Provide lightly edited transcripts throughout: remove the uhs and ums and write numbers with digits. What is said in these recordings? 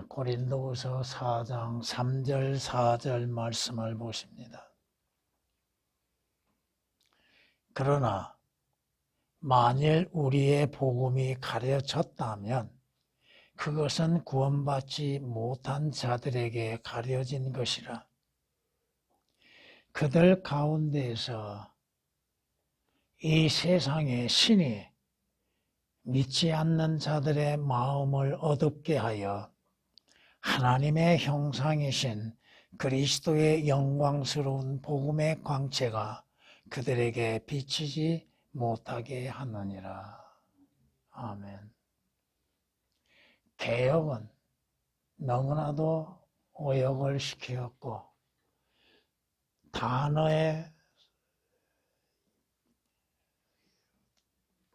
고린도후서 4장 3절 4절 말씀을 보십니다. 그러나 만일 우리의 복음이 가려졌다면 그것은 구원받지 못한 자들에게 가려진 것이라. 그들 가운데에서 이 세상의 신이 믿지 않는 자들의 마음을 어둡게 하여 하나님의 형상이신 그리스도의 영광스러운 복음의 광채가 그들에게 비치지 못하게 하느니라. 아멘. 개혁은 너무나도 오역을 시켰고 단어의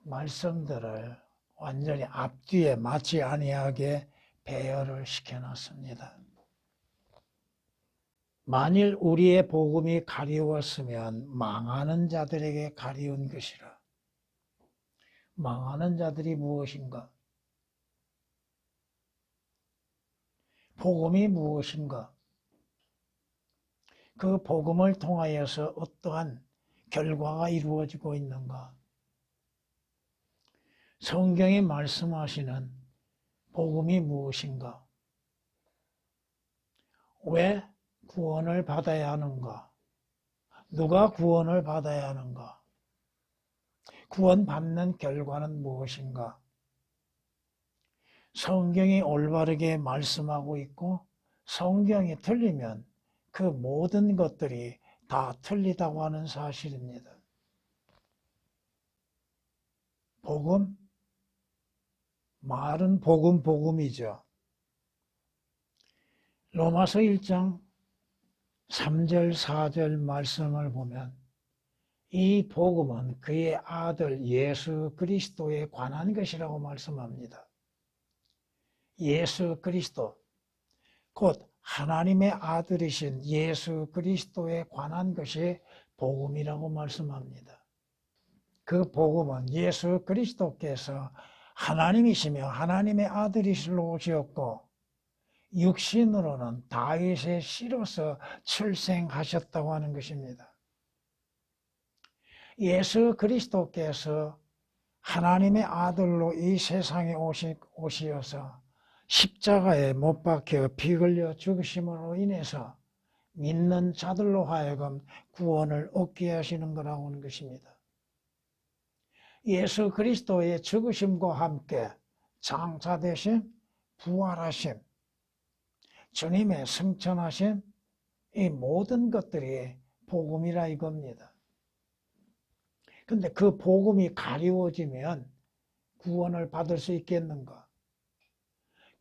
말씀들을 완전히 앞뒤에 맞지 아니하게 배열을 시켜놨습니다. 만일 우리의 복음이 가리웠으면 망하는 자들에게 가리운 것이라. 망하는 자들이 무엇인가? 복음이 무엇인가? 그 복음을 통하여서 어떠한 결과가 이루어지고 있는가? 성경이 말씀하시는 복음이 무엇인가? 왜 구원을 받아야 하는가? 누가 구원을 받아야 하는가? 구원받는 결과는 무엇인가? 성경이 올바르게 말씀하고 있고 성경이 틀리면 그 모든 것들이 다 틀리다고 하는 사실입니다. 복음, 말은 복음이죠. 로마서 1장 3절 4절 말씀을 보면 이 복음은 그의 아들 예수 그리스도에 관한 것이라고 말씀합니다. 예수 그리스도, 곧 하나님의 아들이신 예수 그리스도에 관한 것이 복음이라고 말씀합니다. 그 복음은 예수 그리스도께서 하나님이시며 하나님의 아들이시로 오셨고 육신으로는 다윗의 씨로서 출생하셨다고 하는 것입니다. 예수 그리스도께서 하나님의 아들로 이 세상에 오시어서 십자가에 못 박혀 피 흘려 죽으심으로 인해서 믿는 자들로 하여금 구원을 얻게 하시는 거라고 하는 것입니다. 예수 그리스도의 죽으심과 함께 장사되심, 부활하심, 주님의 승천하심, 이 모든 것들이 복음이라 이겁니다. 근데 그 복음이 가리워지면 구원을 받을 수 있겠는가?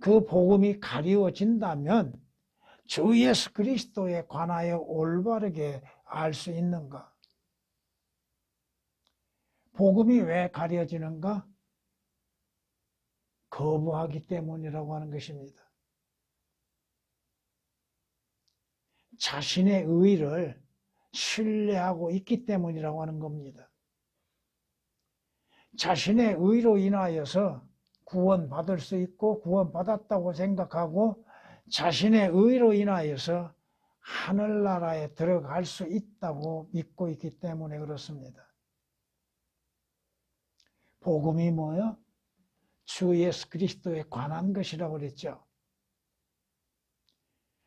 그 복음이 가리워진다면 주 예수 그리스도에 관하여 올바르게 알 수 있는가? 복음이 왜 가려지는가? 거부하기 때문이라고 하는 것입니다. 자신의 의를 신뢰하고 있기 때문이라고 하는 겁니다. 자신의 의로 인하여서 구원받을 수 있고 구원받았다고 생각하고 자신의 의로 인하여서 하늘나라에 들어갈 수 있다고 믿고 있기 때문에 그렇습니다. 복음이 뭐요? 주 예수 그리스도에 관한 것이라고 그랬죠.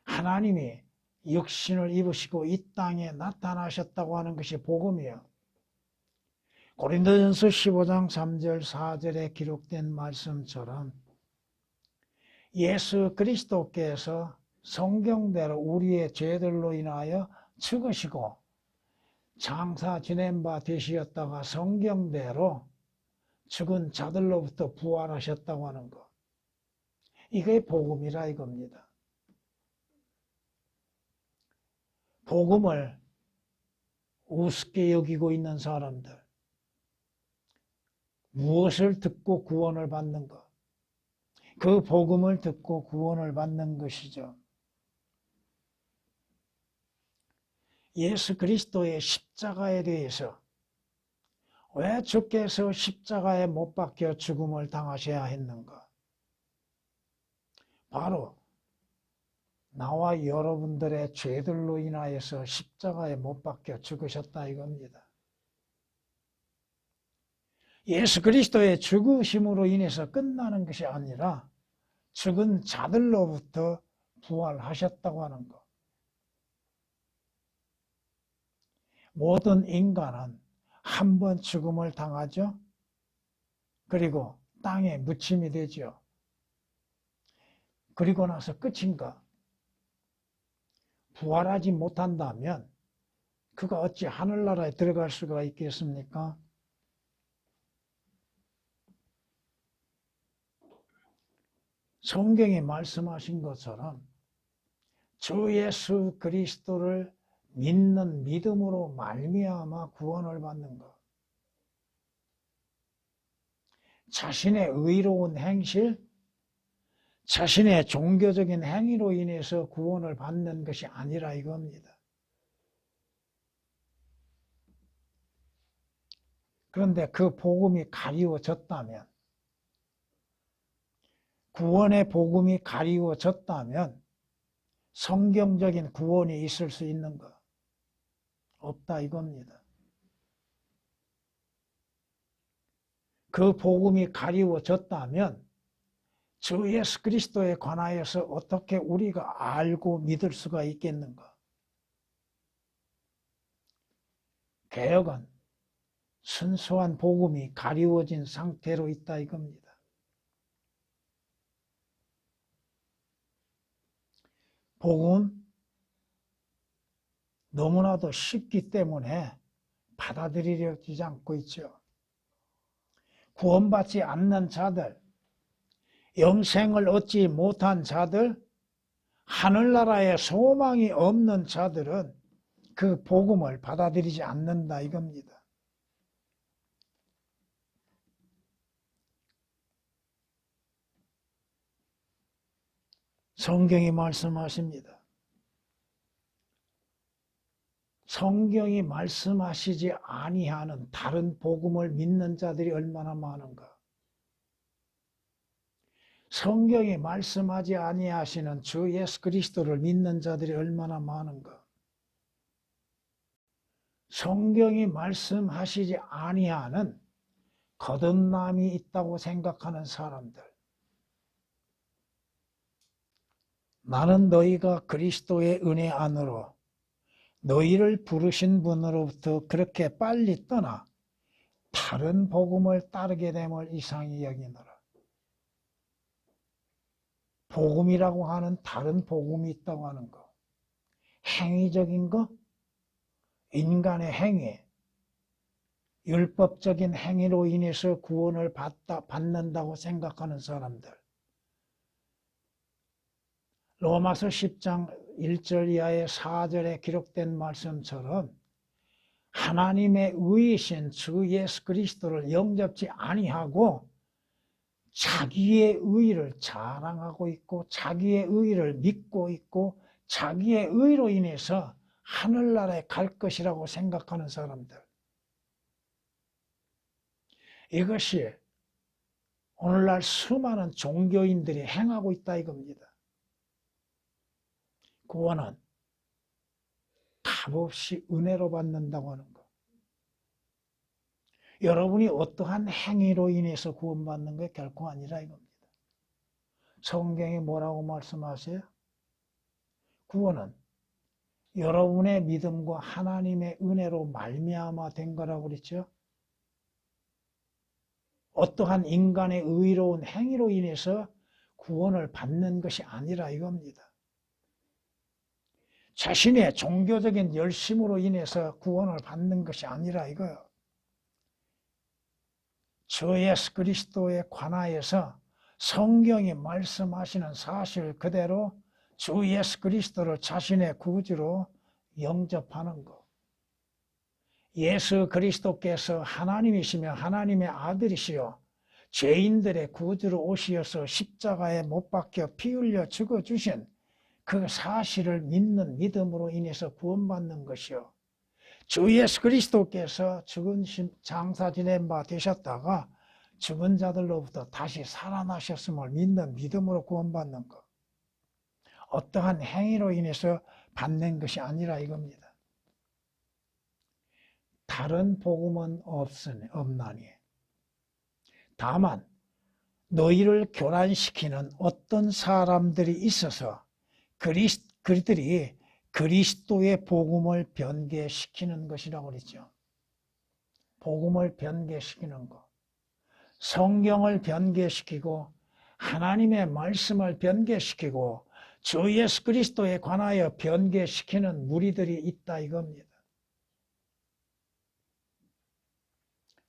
하나님이 육신을 입으시고 이 땅에 나타나셨다고 하는 것이 복음이에요. 고린도전서 15장 3절 4절에 기록된 말씀처럼 예수 그리스도께서 성경대로 우리의 죄들로 인하여 죽으시고 장사 지낸 바 되시었다가 성경대로 죽은 자들로부터 부활하셨다고 하는 것. 이게 복음이라 이겁니다. 복음을 우습게 여기고 있는 사람들, 무엇을 듣고 구원을 받는가? 그 복음을 듣고 구원을 받는 것이죠. 예수 그리스도의 십자가에 대해서 왜 주께서 십자가에 못 박혀 죽음을 당하셔야 했는가? 바로 나와 여러분들의 죄들로 인하여서 십자가에 못 박혀 죽으셨다 이겁니다. 예수 그리스도의 죽으심으로 인해서 끝나는 것이 아니라 죽은 자들로부터 부활하셨다고 하는 것. 모든 인간은 한 번 죽음을 당하죠. 그리고 땅에 묻힘이 되죠. 그리고 나서 끝인가? 부활하지 못한다면 그가 어찌 하늘나라에 들어갈 수가 있겠습니까? 성경이 말씀하신 것처럼 주 예수 그리스도를 믿는 믿음으로 말미암아 구원을 받는 것. 자신의 의로운 행실, 자신의 종교적인 행위로 인해서 구원을 받는 것이 아니라 이겁니다. 그런데 그 복음이 가리워졌다면, 구원의 복음이 가리워졌다면 성경적인 구원이 있을 수 있는 것 없다 이겁니다. 그 복음이 가리워졌다면 주 예수 그리스도에 관하여서 어떻게 우리가 알고 믿을 수가 있겠는가? 개혁은 순수한 복음이 가리워진 상태로 있다 이겁니다. 복음 너무나도 쉽기 때문에 받아들이려지 않고 있죠. 구원받지 않는 자들, 영생을 얻지 못한 자들, 하늘나라에 소망이 없는 자들은 그 복음을 받아들이지 않는다 이겁니다. 성경이 말씀하십니다. 성경이 말씀하시지 아니하는 다른 복음을 믿는 자들이 얼마나 많은가? 성경이 말씀하지 아니하시는 주 예수 그리스도를 믿는 자들이 얼마나 많은가? 성경이 말씀하시지 아니하는 거듭남이 있다고 생각하는 사람들. 나는 너희가 그리스도의 은혜 안으로 너희를 부르신 분으로부터 그렇게 빨리 떠나 다른 복음을 따르게 됨을 이상히 여기노라. 복음이라고 하는 다른 복음이 있다고 하는 거. 행위적인 거, 인간의 행위, 율법적인 행위로 인해서 구원을 받는다고 생각하는 사람들. 로마서 10장 1절 이하의 4절에 기록된 말씀처럼 하나님의 의이신 주 예수 그리스도를 영접지 아니하고 자기의 의를 자랑하고 있고 자기의 의를 믿고 있고 자기의 의로 인해서 하늘나라에 갈 것이라고 생각하는 사람들. 이것이 오늘날 수많은 종교인들이 행하고 있다 이겁니다. 구원은 값없이 은혜로 받는다고 하는 것. 여러분이 어떠한 행위로 인해서 구원받는 게 결코 아니라 이겁니다. 성경이 뭐라고 말씀하세요? 구원은 여러분의 믿음과 하나님의 은혜로 말미암아 된 거라고 그랬죠. 어떠한 인간의 의로운 행위로 인해서 구원을 받는 것이 아니라 이겁니다. 자신의 종교적인 열심으로 인해서 구원을 받는 것이 아니라 이거예요. 주 예수 그리스도에 관하여서 성경이 말씀하시는 사실 그대로 주 예수 그리스도를 자신의 구주로 영접하는 것. 예수 그리스도께서 하나님이시며 하나님의 아들이시요 죄인들의 구주로 오시어서 십자가에 못 박혀 피 흘려 죽어주신 그 사실을 믿는 믿음으로 인해서 구원받는 것이요. 주 예수 그리스도께서 죽은 장사 지낸 바 되셨다가 죽은 자들로부터 다시 살아나셨음을 믿는 믿음으로 구원받는 것. 어떠한 행위로 인해서 받는 것이 아니라 이겁니다. 다른 복음은 없나니 다만 너희를 교란시키는 어떤 사람들이 있어서 그들이 그리스도의 복음을 변개시키는 것이라고 그랬죠. 복음을 변개시키는 것. 성경을 변개시키고 하나님의 말씀을 변개시키고 주 예수 그리스도에 관하여 변개시키는 무리들이 있다 이겁니다.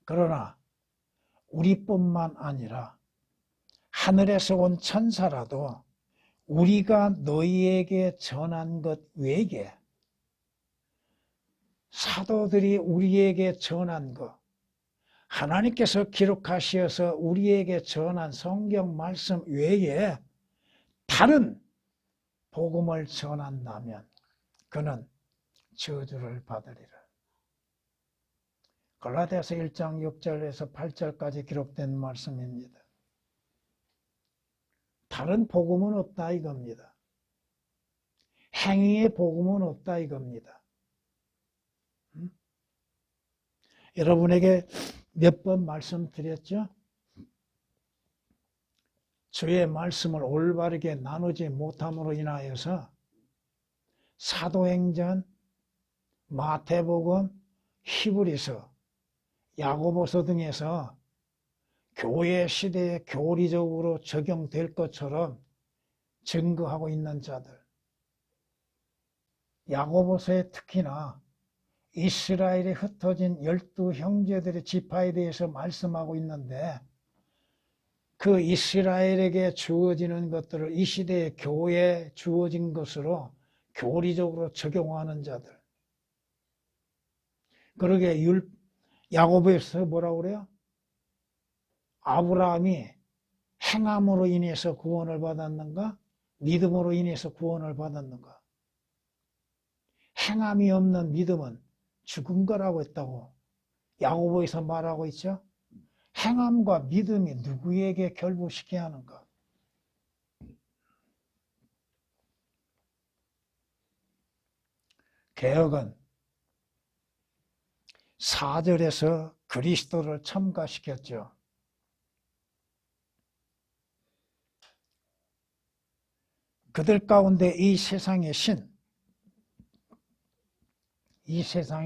그러나 우리뿐만 아니라 하늘에서 온 천사라도 우리가 너희에게 전한 것 외에 사도들이 우리에게 전한 것, 하나님께서 기록하시어서 우리에게 전한 성경 말씀 외에 다른 복음을 전한다면 그는 저주를 받으리라. 갈라디아서 1장 6절에서 8절까지 기록된 말씀입니다. 다른 복음은 없다 이겁니다. 행위의 복음은 없다 이겁니다. 여러분에게 몇 번 말씀드렸죠? 주의 말씀을 올바르게 나누지 못함으로 인하여서 사도행전, 마태복음, 히브리서, 야고보서 등에서 교회 시대에 교리적으로 적용될 것처럼 증거하고 있는 자들, 야고보서에 특히나 이스라엘에 흩어진 12형제들의 지파에 대해서 말씀하고 있는데 그 이스라엘에게 주어지는 것들을 이 시대에 교회에 주어진 것으로 교리적으로 적용하는 자들. 그러게 야고보에서 뭐라고 그래요? 아브라함이 행함으로 인해서 구원을 받았는가? 믿음으로 인해서 구원을 받았는가? 행함이 없는 믿음은 죽은 거라고 했다고 야고보에서 말하고 있죠. 행함과 믿음이 누구에게 결부시켜야 하는가? 개혁은 4절에서 그리스도를 첨가시켰죠. 그들 가운데 이 세상의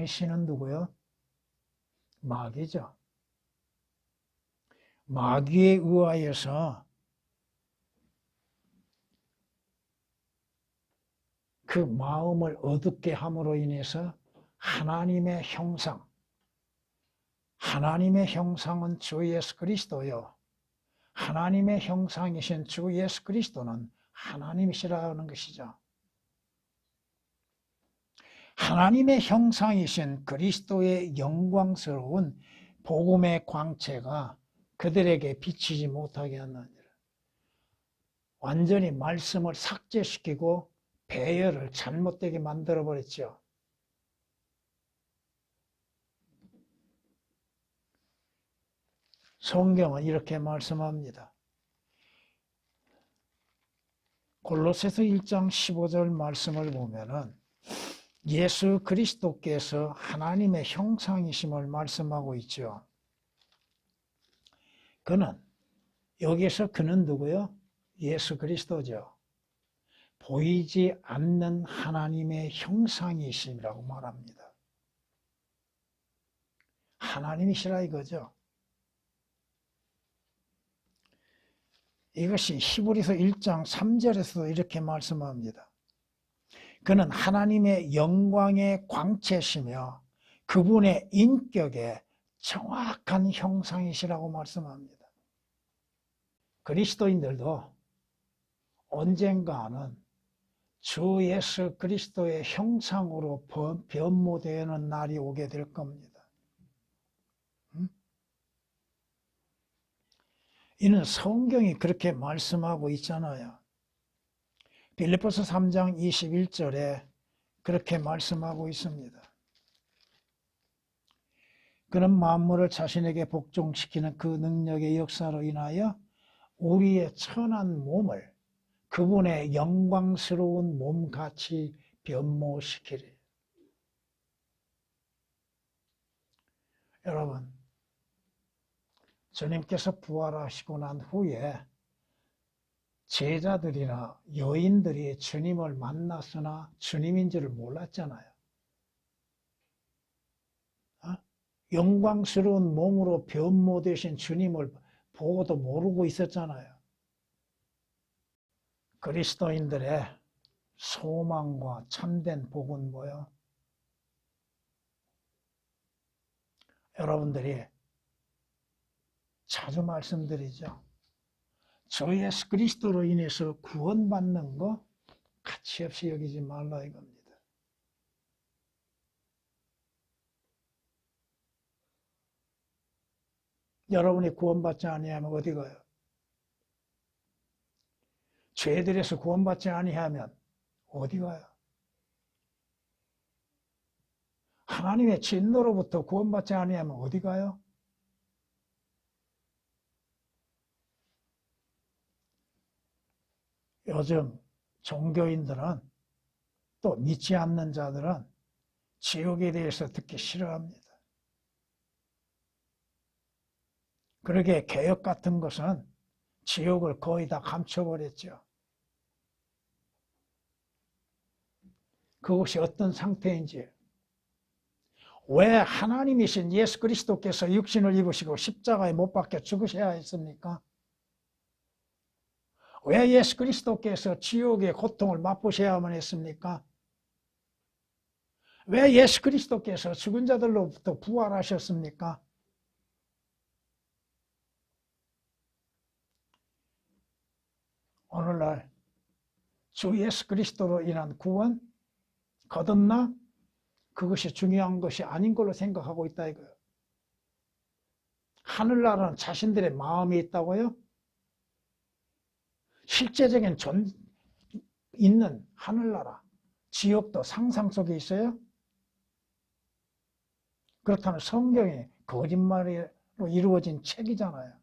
신은 누구요? 마귀죠. 마귀에 의하여서 그 마음을 어둡게 함으로 인해서 하나님의 형상은 주 예수 그리스도요. 하나님의 형상이신 주 예수 그리스도는 하나님이시라는 것이죠. 하나님의 형상이신 그리스도의 영광스러운 복음의 광채가 그들에게 비치지 못하게 하느니라. 완전히 말씀을 삭제시키고 배열을 잘못되게 만들어버렸죠. 성경은 이렇게 말씀합니다. 골로새서 1장 15절 말씀을 보면은 예수 그리스도께서 하나님의 형상이심을 말씀하고 있죠. 여기서 그는 누구요? 예수 그리스도죠. 보이지 않는 하나님의 형상이심이라고 말합니다. 하나님이시라 이거죠. 이것이 히브리서 1장 3절에서도 이렇게 말씀합니다. 그는 하나님의 영광의 광채시며 그분의 인격의 정확한 형상이시라고 말씀합니다. 그리스도인들도 언젠가는 주 예수 그리스도의 형상으로 변모되는 날이 오게 될 겁니다. 이는 성경이 그렇게 말씀하고 있잖아요. 빌립보서 3장 21절에 그렇게 말씀하고 있습니다. 그는 만물을 자신에게 복종시키는 그 능력의 역사로 인하여 우리의 천한 몸을 그분의 영광스러운 몸같이 변모시키리. 여러분, 주님께서 부활하시고 난 후에 제자들이나 여인들이 주님을 만났으나 주님인 줄을 몰랐잖아요. 영광스러운 몸으로 변모되신 주님을 보고도 모르고 있었잖아요. 그리스도인들의 소망과 참된 복은 뭐예요? 여러분들이 자주 말씀드리죠. 저 예수 그리스도로 인해서 구원받는 거 가치없이 여기지 말라 이겁니다. 여러분이 구원받지 아니하면 어디 가요? 죄들에서 구원받지 아니하면 어디 가요? 하나님의 진노로부터 구원받지 아니하면 어디 가요? 요즘 종교인들은 또 믿지 않는 자들은 지옥에 대해서 듣기 싫어합니다. 그러게 개혁 같은 것은 지옥을 거의 다 감춰버렸죠. 그것이 어떤 상태인지, 왜 하나님이신 예수 그리스도께서 육신을 입으시고 십자가에 못 박혀 죽으셔야 했습니까? 왜 예수 그리스도께서 지옥의 고통을 맛보셔야만 했습니까? 왜 예수 그리스도께서 죽은 자들로부터 부활하셨습니까? 오늘날 주 예수 그리스도로 인한 구원, 거듭나 그것이 중요한 것이 아닌 걸로 생각하고 있다 이거예요. 하늘나라는 자신들의 마음이 있다고요? 실제적인 있는 하늘나라, 지옥도 상상 속에 있어요? 그렇다면 성경이 거짓말로 이루어진 책이잖아요.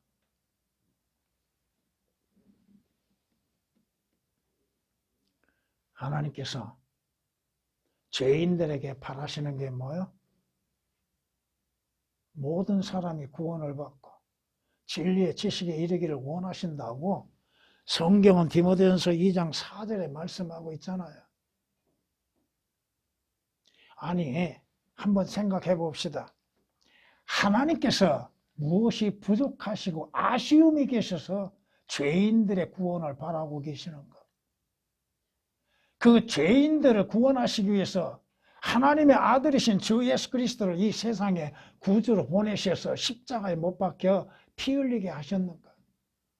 하나님께서 죄인들에게 바라시는 게 뭐예요? 모든 사람이 구원을 받고 진리의 지식에 이르기를 원하신다고 성경은 디모데전서 2장 4절에 말씀하고 있잖아요. 아니, 한번 생각해 봅시다. 하나님께서 무엇이 부족하시고 아쉬움이 계셔서 죄인들의 구원을 바라고 계시는가? 그 죄인들을 구원하시기 위해서 하나님의 아들이신 주 예수 그리스도를 이 세상에 구주로 보내셔서 십자가에 못 박혀 피 흘리게 하셨는가?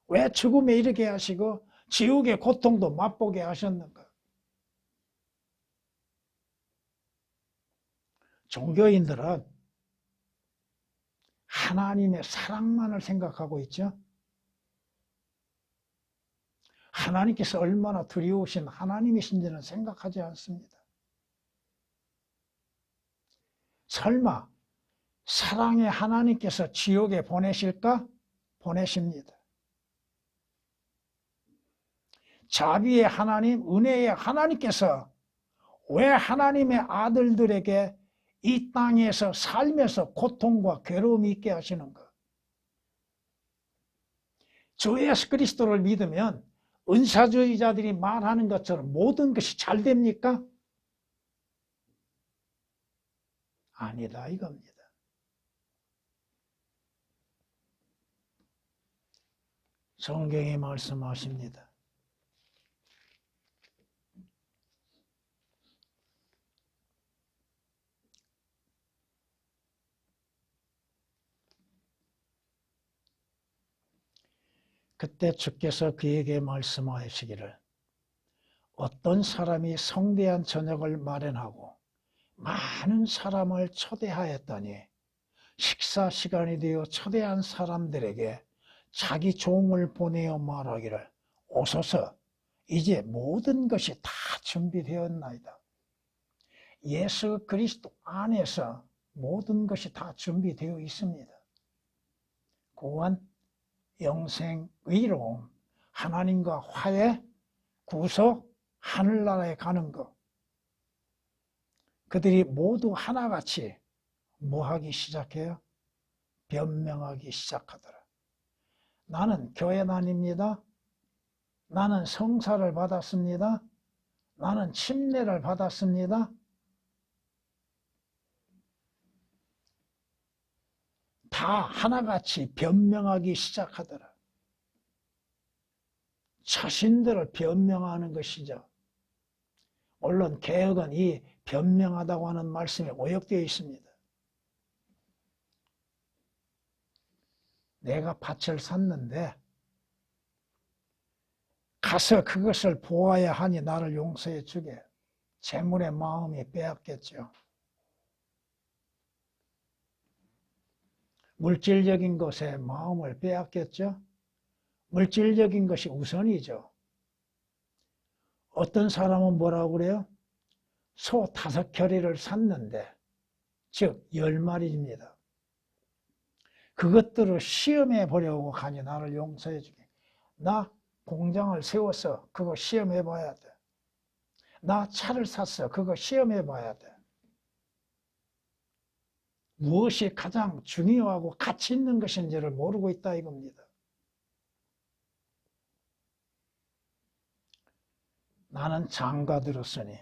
왜 죽음에 이르게 하시고 지옥의 고통도 맛보게 하셨는가? 종교인들은 하나님의 사랑만을 생각하고 있죠. 하나님께서 얼마나 두려우신 하나님이신지는 생각하지 않습니다. 설마 사랑의 하나님께서 지옥에 보내실까? 보내십니다. 자비의 하나님, 은혜의 하나님께서 왜 하나님의 아들들에게 이 땅에서 살면서 고통과 괴로움이 있게 하시는가? 주 예수 그리스도를 믿으면 은사주의자들이 말하는 것처럼 모든 것이 잘 됩니까? 아니다 이겁니다. 성경이 말씀하십니다. 그때 주께서 그에게 말씀하시기를 어떤 사람이 성대한 저녁을 마련하고 많은 사람을 초대하였더니 식사 시간이 되어 초대한 사람들에게 자기 종을 보내어 말하기를 오소서 이제 모든 것이 다 준비되었나이다. 예수 그리스도 안에서 모든 것이 다 준비되어 있습니다. 구원, 영생, 의로움, 하나님과 화해, 구속 하늘나라에 가는 것. 그들이 모두 하나같이 뭐하기 시작해요? 변명하기 시작하더라. 나는 교회 다닙니다. 나는 성사를 받았습니다. 나는 침례를 받았습니다. 다 하나같이 변명하기 시작하더라. 자신들을 변명하는 것이죠. 물론 개혁은 이 변명하다고 하는 말씀에 오역되어 있습니다. 내가 밭을 샀는데 가서 그것을 보아야 하니 나를 용서해 주게. 재물의 마음이 빼앗겼죠. 물질적인 것에 마음을 빼앗겼죠. 물질적인 것이 우선이죠. 어떤 사람은 뭐라고 그래요? 소 5겨리를 샀는데, 즉 10마리입니다. 그것들을 시험해 보려고 가니 나를 용서해 주게. 나 공장을 세워서 그거 시험해 봐야 돼. 나 차를 샀어. 그거 시험해 봐야 돼. 무엇이 가장 중요하고 가치 있는 것인지를 모르고 있다 이겁니다. 나는 장가 들었으니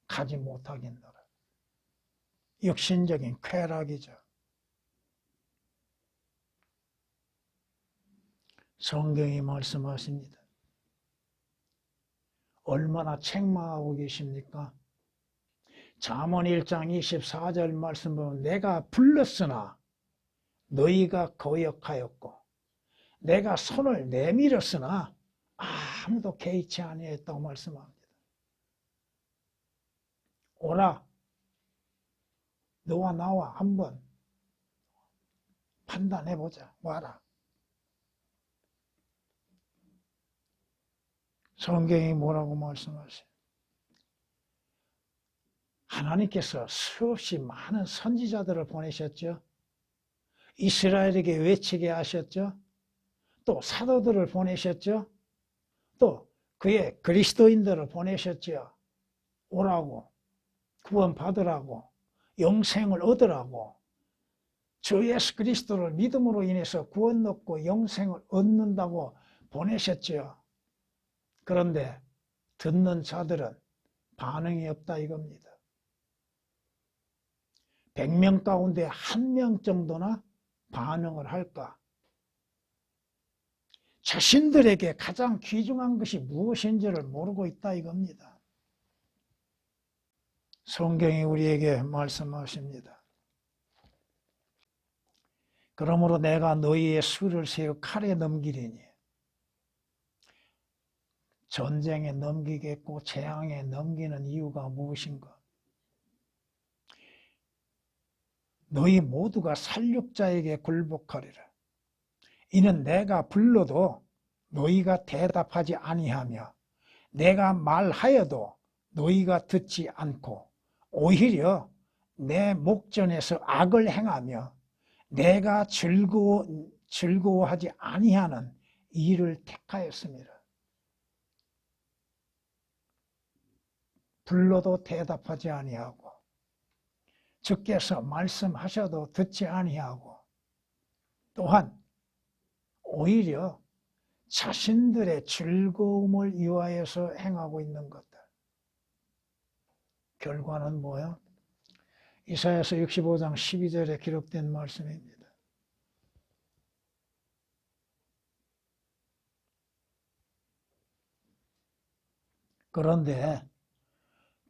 가지 못하겠노라. 육신적인 쾌락이죠. 성경이 말씀하십니다. 얼마나 책망하고 계십니까? 잠언 1장 24절 말씀 보면 내가 불렀으나 너희가 거역하였고 내가 손을 내밀었으나 아무도 개의치 아니했다고 말씀합니다. 오라, 너와 나와 한번 판단해보자. 와라. 성경이 뭐라고 말씀하세요? 하나님께서 수없이 많은 선지자들을 보내셨죠. 이스라엘에게 외치게 하셨죠. 또 사도들을 보내셨죠. 또 그의 그리스도인들을 보내셨죠. 오라고, 구원받으라고, 영생을 얻으라고, 주 예수 그리스도를 믿음으로 인해서 구원 얻고 영생을 얻는다고 보내셨죠. 그런데 듣는 자들은 반응이 없다 이겁니다. 100명 가운데 1명 정도나 반응을 할까? 자신들에게 가장 귀중한 것이 무엇인지를 모르고 있다 이겁니다. 성경이 우리에게 말씀하십니다. 그러므로 내가 너희의 수를 세워 칼에 넘기리니 전쟁에 넘기겠고 재앙에 넘기는 이유가 무엇인가? 너희 모두가 살육자에게 굴복하리라. 이는 내가 불러도 너희가 대답하지 아니하며 내가 말하여도 너희가 듣지 않고 오히려 내 목전에서 악을 행하며 내가 즐거워하지 아니하는 일을 택하였습니다. 불러도 대답하지 아니하고 주께서 말씀하셔도 듣지 아니하고 또한 오히려 자신들의 즐거움을 위하여서 행하고 있는 것들. 결과는 뭐야? 이사야서 65장 12절에 기록된 말씀입니다. 그런데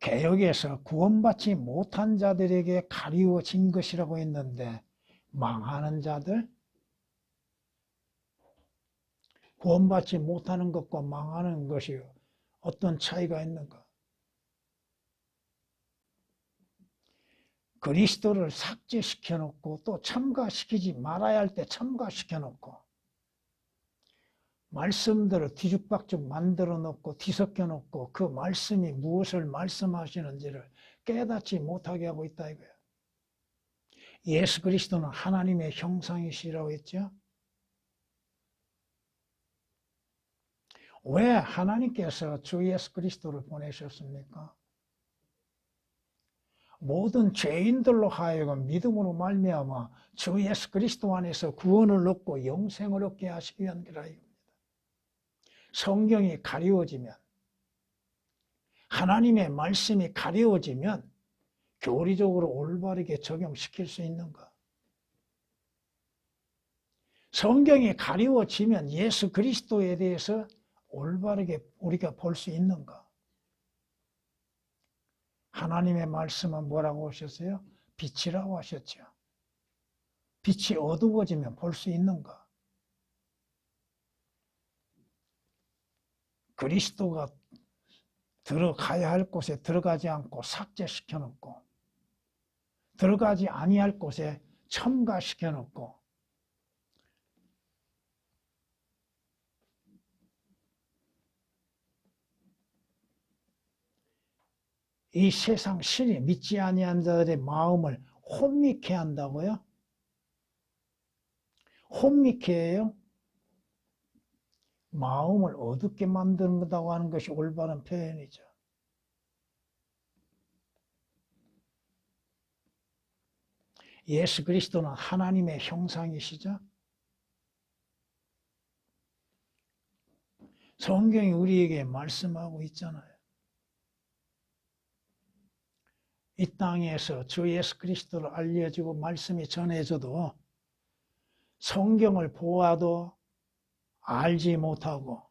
개역에서 구원받지 못한 자들에게 가리워진 것이라고 했는데 망하는 자들? 구원받지 못하는 것과 망하는 것이 어떤 차이가 있는가? 그리스도를 삭제시켜 놓고 또 참가시키지 말아야 할 때 참가시켜 놓고 말씀들을 뒤죽박죽 만들어 놓고 뒤섞여 놓고 그 말씀이 무엇을 말씀하시는지를 깨닫지 못하게 하고 있다 이거예요. 예수 그리스도는 하나님의 형상이시라고 했죠. 왜 하나님께서 주 예수 그리스도를 보내셨습니까? 모든 죄인들로 하여금 믿음으로 말미암아 주 예수 그리스도 안에서 구원을 얻고 영생을 얻게 하시기 위한 거라 이겁니다. 성경이 가리워지면, 하나님의 말씀이 가리워지면 교리적으로 올바르게 적용시킬 수 있는가? 성경이 가리워지면 예수 그리스도에 대해서 올바르게 우리가 볼 수 있는가? 하나님의 말씀은 뭐라고 하셨어요? 빛이라고 하셨죠. 빛이 어두워지면 볼 수 있는가? 그리스도가 들어가야 할 곳에 들어가지 않고 삭제시켜 놓고, 들어가지 아니할 곳에 첨가시켜 놓고, 이 세상 신이 믿지 아니한 자들의 마음을 혼미케 한다고요? 혼미케 해요? 마음을 어둡게 만든다고 하는 것이 올바른 표현이죠. 예수 그리스도는 하나님의 형상이시죠. 성경이 우리에게 말씀하고 있잖아요. 이 땅에서 주 예수 그리스도를 알려주고 말씀이 전해져도 성경을 보아도 알지 못하고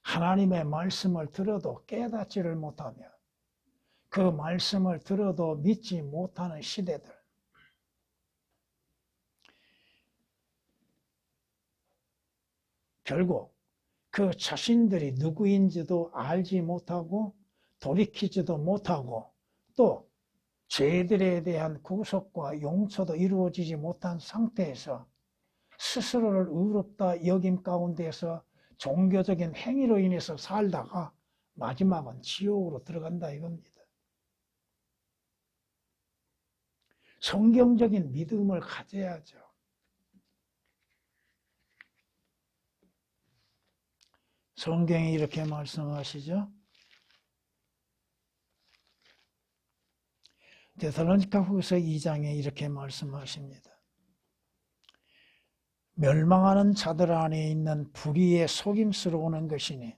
하나님의 말씀을 들어도 깨닫지를 못하며 그 말씀을 들어도 믿지 못하는 시대들, 결국 그 자신들이 누구인지도 알지 못하고 돌이키지도 못하고 또 죄들에 대한 구속과 용서도 이루어지지 못한 상태에서 스스로를 의롭다 여김 가운데서 종교적인 행위로 인해서 살다가 마지막은 지옥으로 들어간다 이겁니다. 성경적인 믿음을 가져야죠. 성경이 이렇게 말씀하시죠. 데살로니가 후서 2장에 이렇게 말씀하십니다. 멸망하는 자들 안에 있는 불의의 속임수로 오는 것이니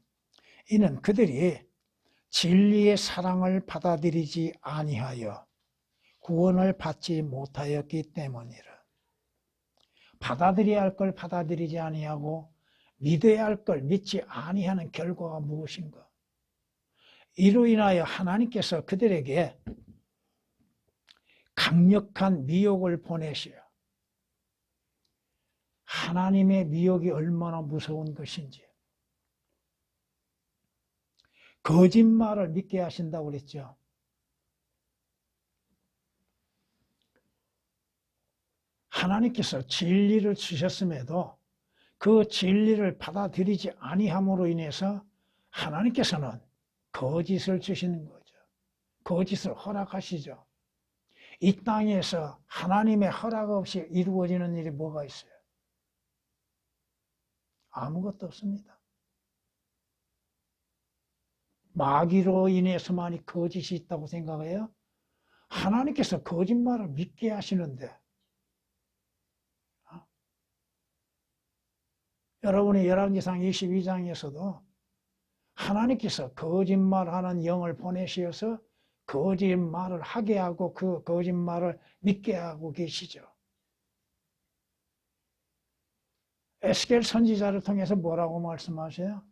이는 그들이 진리의 사랑을 받아들이지 아니하여 구원을 받지 못하였기 때문이라. 받아들여야 할 걸 받아들이지 아니하고 믿어야 할 걸 믿지 아니하는 결과가 무엇인가? 이로 인하여 하나님께서 그들에게 강력한 미혹을 보내시어 하나님의 미혹이 얼마나 무서운 것인지 거짓말을 믿게 하신다고 그랬죠. 하나님께서 진리를 주셨음에도 그 진리를 받아들이지 아니함으로 인해서 하나님께서는 거짓을 주시는 거죠. 거짓을 허락하시죠. 이 땅에서 하나님의 허락 없이 이루어지는 일이 뭐가 있어요? 아무것도 없습니다. 마귀로 인해서만이 거짓이 있다고 생각해요? 하나님께서 거짓말을 믿게 하시는데 여러분이 열왕기상 22장에서도 하나님께서 거짓말하는 영을 보내셔서 거짓말을 하게 하고 그 거짓말을 믿게 하고 계시죠. 에스겔 선지자를 통해서 뭐라고 말씀하세요?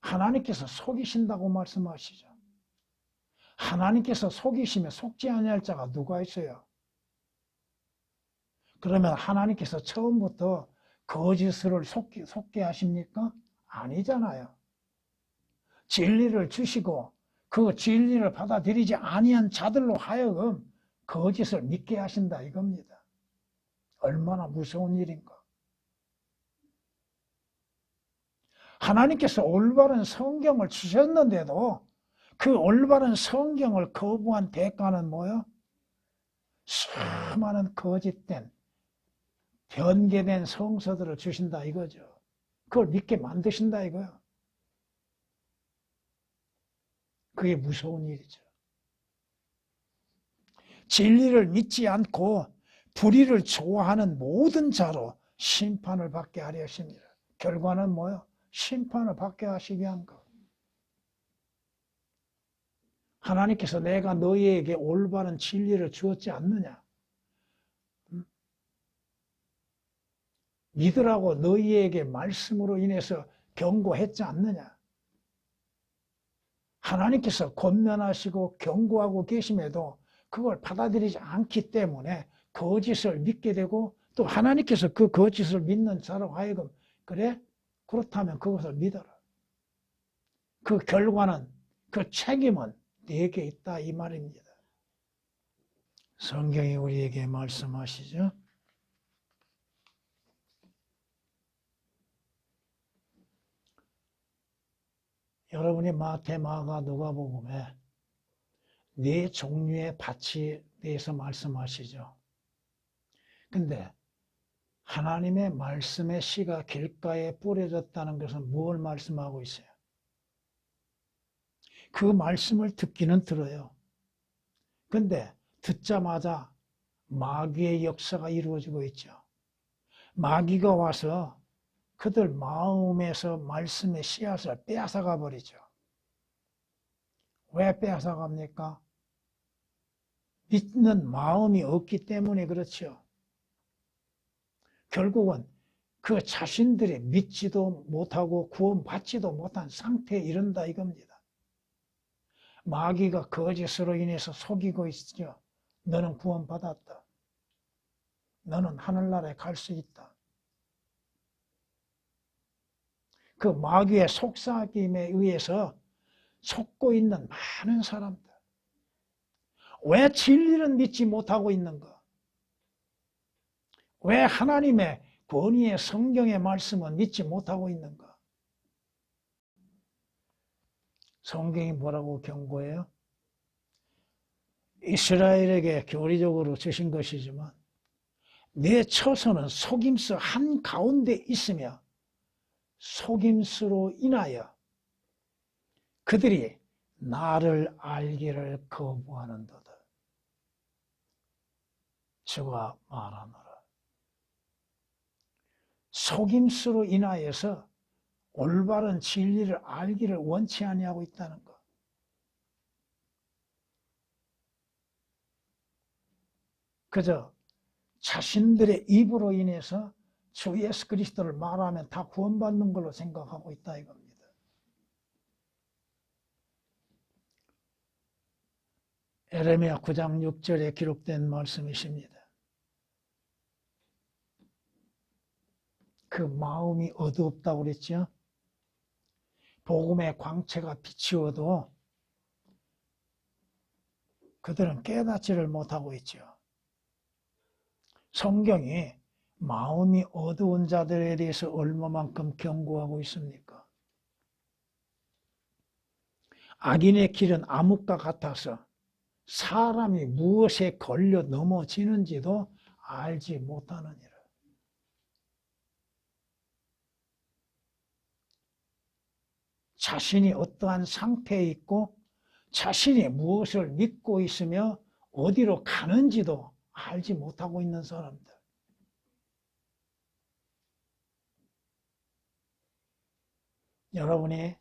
하나님께서 속이신다고 말씀하시죠. 하나님께서 속이시면 속지 아니할 자가 누가 있어요? 그러면 하나님께서 처음부터 거짓을 속게 하십니까? 아니잖아요. 진리를 주시고 그 진리를 받아들이지 아니한 자들로 하여금 거짓을 믿게 하신다 이겁니다. 얼마나 무서운 일인가. 하나님께서 올바른 성경을 주셨는데도 그 올바른 성경을 거부한 대가는 뭐예요? 수많은 거짓된 변개된 성서들을 주신다 이거죠. 그걸 믿게 만드신다 이거야. 그게 무서운 일이죠. 진리를 믿지 않고 불의를 좋아하는 모든 자로 심판을 받게 하려 하십니다. 결과는 뭐요? 심판을 받게 하시게 한 거. 하나님께서 내가 너희에게 올바른 진리를 주었지 않느냐? 믿으라고 너희에게 말씀으로 인해서 경고했지 않느냐? 하나님께서 권면하시고 경고하고 계심에도 그걸 받아들이지 않기 때문에 거짓을 믿게 되고 또 하나님께서 그 거짓을 믿는 자로 하여금 그래? 그렇다면 그것을 믿어라. 그 결과는 그 책임은 네게 있다 이 말입니다. 성경이 우리에게 말씀하시죠. 여러분이 마태, 마가, 누가복음에 네 종류의 밭에 대해서 말씀하시죠. 근데 하나님의 말씀의 씨가 길가에 뿌려졌다는 것은 뭘 말씀하고 있어요? 그 말씀을 듣기는 들어요. 근데 듣자마자 마귀의 역사가 이루어지고 있죠. 마귀가 와서 그들 마음에서 말씀의 씨앗을 빼앗아가 버리죠. 왜 빼앗아갑니까? 믿는 마음이 없기 때문에 그렇죠. 결국은 그 자신들이 믿지도 못하고 구원받지도 못한 상태에 이른다 이겁니다. 마귀가 거짓으로 인해서 속이고 있죠. 너는 구원받았다. 너는 하늘나라에 갈 수 있다. 그 마귀의 속삭임에 의해서 속고 있는 많은 사람들. 왜 진리는 믿지 못하고 있는가? 왜 하나님의 권위의 성경의 말씀은 믿지 못하고 있는가? 성경이 뭐라고 경고해요? 이스라엘에게 교리적으로 주신 것이지만 내 처소는 속임수 한가운데 있으며 속임수로 인하여 그들이 나를 알기를 거부하는도다. 주가 말하노라. 속임수로 인하여서 올바른 진리를 알기를 원치 아니하고 있다는 것. 그저 자신들의 입으로 인해서 주 예수 그리스도를 말하면 다 구원받는 걸로 생각하고 있다 이겁니다. 에레미야 9장 6절에 기록된 말씀이십니다. 그 마음이 어두웠다고 그랬죠. 복음의 광채가 비추어도 그들은 깨닫지를 못하고 있죠. 성경이 마음이 어두운 자들에 대해서 얼마만큼 경고하고 있습니까? 악인의 길은 암흑과 같아서 사람이 무엇에 걸려 넘어지는지도 알지 못하느니라. 자신이 어떠한 상태에 있고 자신이 무엇을 믿고 있으며 어디로 가는지도 알지 못하고 있는 사람들. 여러분이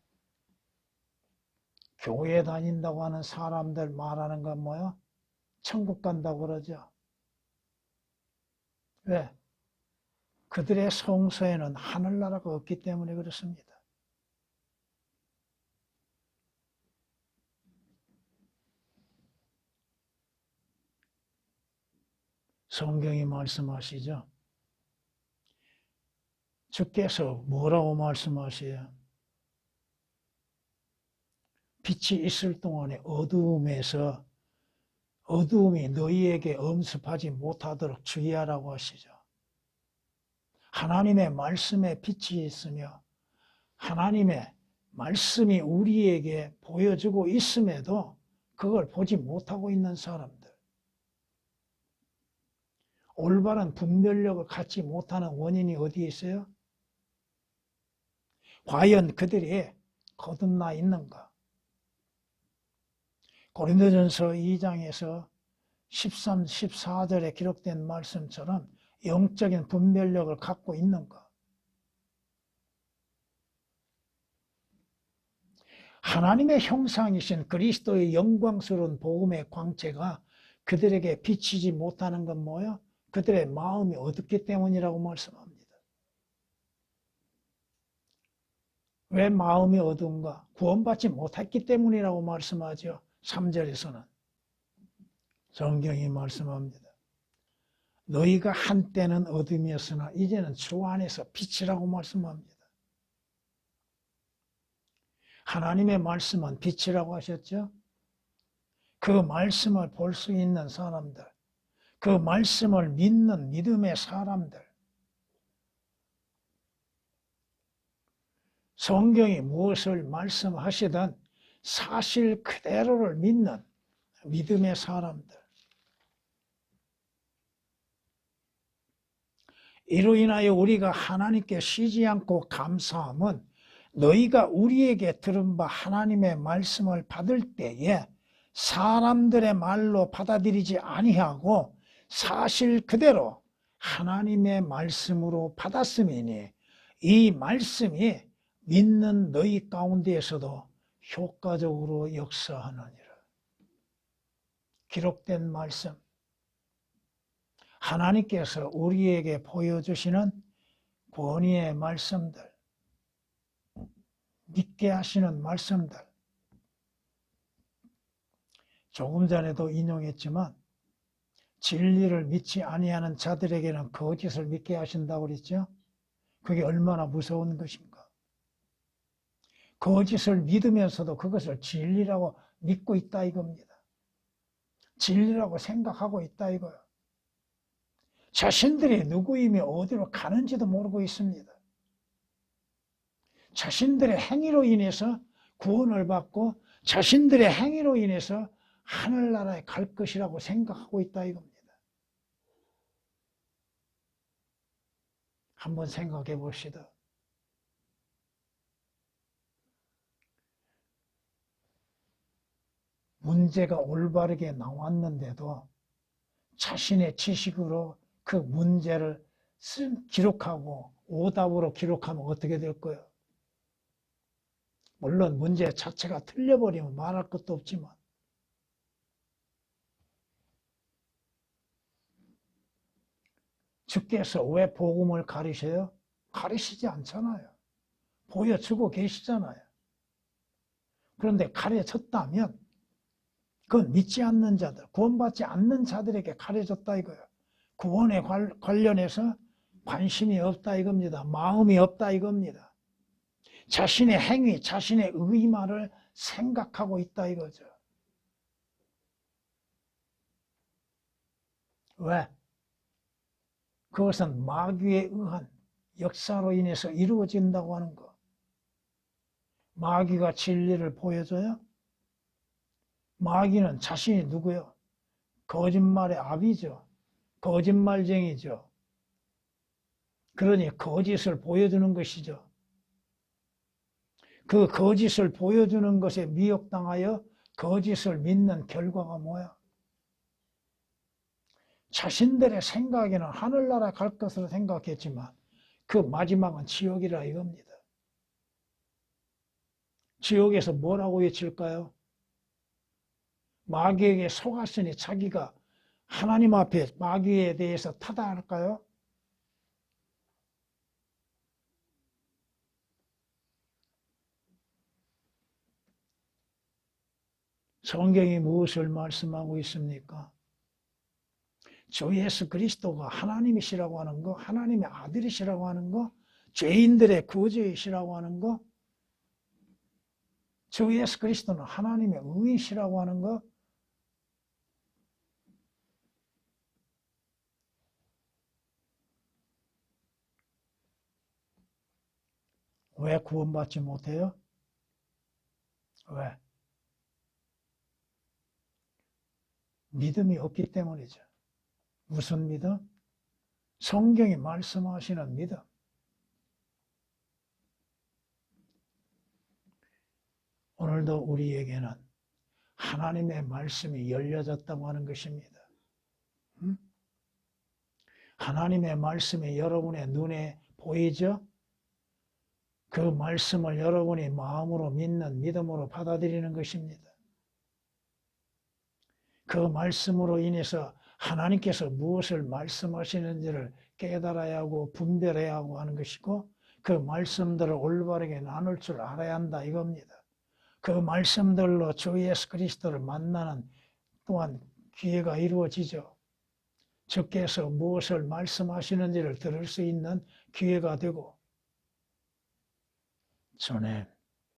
교회 다닌다고 하는 사람들 말하는 건 뭐요? 천국 간다고 그러죠. 왜? 그들의 성서에는 하늘나라가 없기 때문에 그렇습니다. 성경이 말씀하시죠. 주께서 뭐라고 말씀하세요? 빛이 있을 동안에 어두움에서 어두움이 너희에게 엄습하지 못하도록 주의하라고 하시죠. 하나님의 말씀에 빛이 있으며 하나님의 말씀이 우리에게 보여주고 있음에도 그걸 보지 못하고 있는 사람들. 올바른 분별력을 갖지 못하는 원인이 어디에 있어요? 과연 그들이 거듭나 있는가? 고린도전서 2장에서 13, 14절에 기록된 말씀처럼 영적인 분별력을 갖고 있는가? 하나님의 형상이신 그리스도의 영광스러운 복음의 광채가 그들에게 비치지 못하는 건 뭐예요? 그들의 마음이 어둡기 때문이라고 말씀합니다. 왜 마음이 어두운가? 구원받지 못했기 때문이라고 말씀하죠. 3절에서는 성경이 말씀합니다. 너희가 한때는 어둠이었으나 이제는 주 안에서 빛이라고 말씀합니다. 하나님의 말씀은 빛이라고 하셨죠. 그 말씀을 볼 수 있는 사람들, 그 말씀을 믿는 믿음의 사람들, 성경이 무엇을 말씀하시든 사실 그대로를 믿는 믿음의 사람들, 이로 인하여 우리가 하나님께 쉬지 않고 감사함은 너희가 우리에게 들은 바 하나님의 말씀을 받을 때에 사람들의 말로 받아들이지 아니하고 사실 그대로 하나님의 말씀으로 받았음이니 이 말씀이 믿는 너희 가운데에서도 효과적으로 역사하느니라. 기록된 말씀, 하나님께서 우리에게 보여주시는 권위의 말씀들, 믿게 하시는 말씀들, 조금 전에도 인용했지만 진리를 믿지 아니하는 자들에게는 거짓을 믿게 하신다고 그랬죠. 그게 얼마나 무서운 것인가. 거짓을 믿으면서도 그것을 진리라고 믿고 있다 이겁니다. 진리라고 생각하고 있다 이거예요. 자신들이 누구이며 어디로 가는지도 모르고 있습니다. 자신들의 행위로 인해서 구원을 받고 자신들의 행위로 인해서 하늘나라에 갈 것이라고 생각하고 있다 이겁니다. 한번 생각해 봅시다. 문제가 올바르게 나왔는데도 자신의 지식으로 그 문제를 기록하고 오답으로 기록하면 어떻게 될 거예요? 물론 문제 자체가 틀려버리면 말할 것도 없지만 주께서 왜 복음을 가르쳐요? 가르치지 않잖아요. 보여주고 계시잖아요. 그런데 가르쳤다면 그건 믿지 않는 자들, 구원받지 않는 자들에게 가르쳤다 이거예요. 구원에 관련해서 관심이 없다 이겁니다. 마음이 없다 이겁니다. 자신의 행위, 자신의 의말을 생각하고 있다 이거죠. 왜? 그것은 마귀에 의한 역사로 인해서 이루어진다고 하는 것. 마귀가 진리를 보여줘요? 마귀는 자신이 누구요? 거짓말의 아비죠. 거짓말쟁이죠. 그러니 거짓을 보여주는 것이죠. 그 거짓을 보여주는 것에 미혹당하여 거짓을 믿는 결과가 뭐야? 자신들의 생각에는 하늘나라 갈 것으로 생각했지만 그 마지막은 지옥이라 이겁니다. 지옥에서 뭐라고 외칠까요? 마귀에게 속았으니 자기가 하나님 앞에 마귀에 대해서 타당할까요? 성경이 무엇을 말씀하고 있습니까? 주 예수 그리스도가 하나님이시라고 하는 거, 하나님의 아들이시라고 하는 거, 죄인들의 구주이시라고 하는 거, 주 예수 그리스도는 하나님의 의이시라고 하는 거, 왜 구원받지 못해요? 왜? 믿음이 없기 때문이죠. 무슨 믿음? 성경이 말씀하시는 믿음. 오늘도 우리에게는 하나님의 말씀이 열려졌다고 하는 것입니다. 하나님의 말씀이 여러분의 눈에 보이죠? 그 말씀을 여러분이 마음으로 믿는 믿음으로 받아들이는 것입니다. 그 말씀으로 인해서 하나님께서 무엇을 말씀하시는지를 깨달아야 하고 분별해야 하고 하는 것이고 그 말씀들을 올바르게 나눌 줄 알아야 한다 이겁니다. 그 말씀들로 주 예수 그리스도를 만나는 또한 기회가 이루어지죠. 주께서 무엇을 말씀하시는지를 들을 수 있는 기회가 되고 전에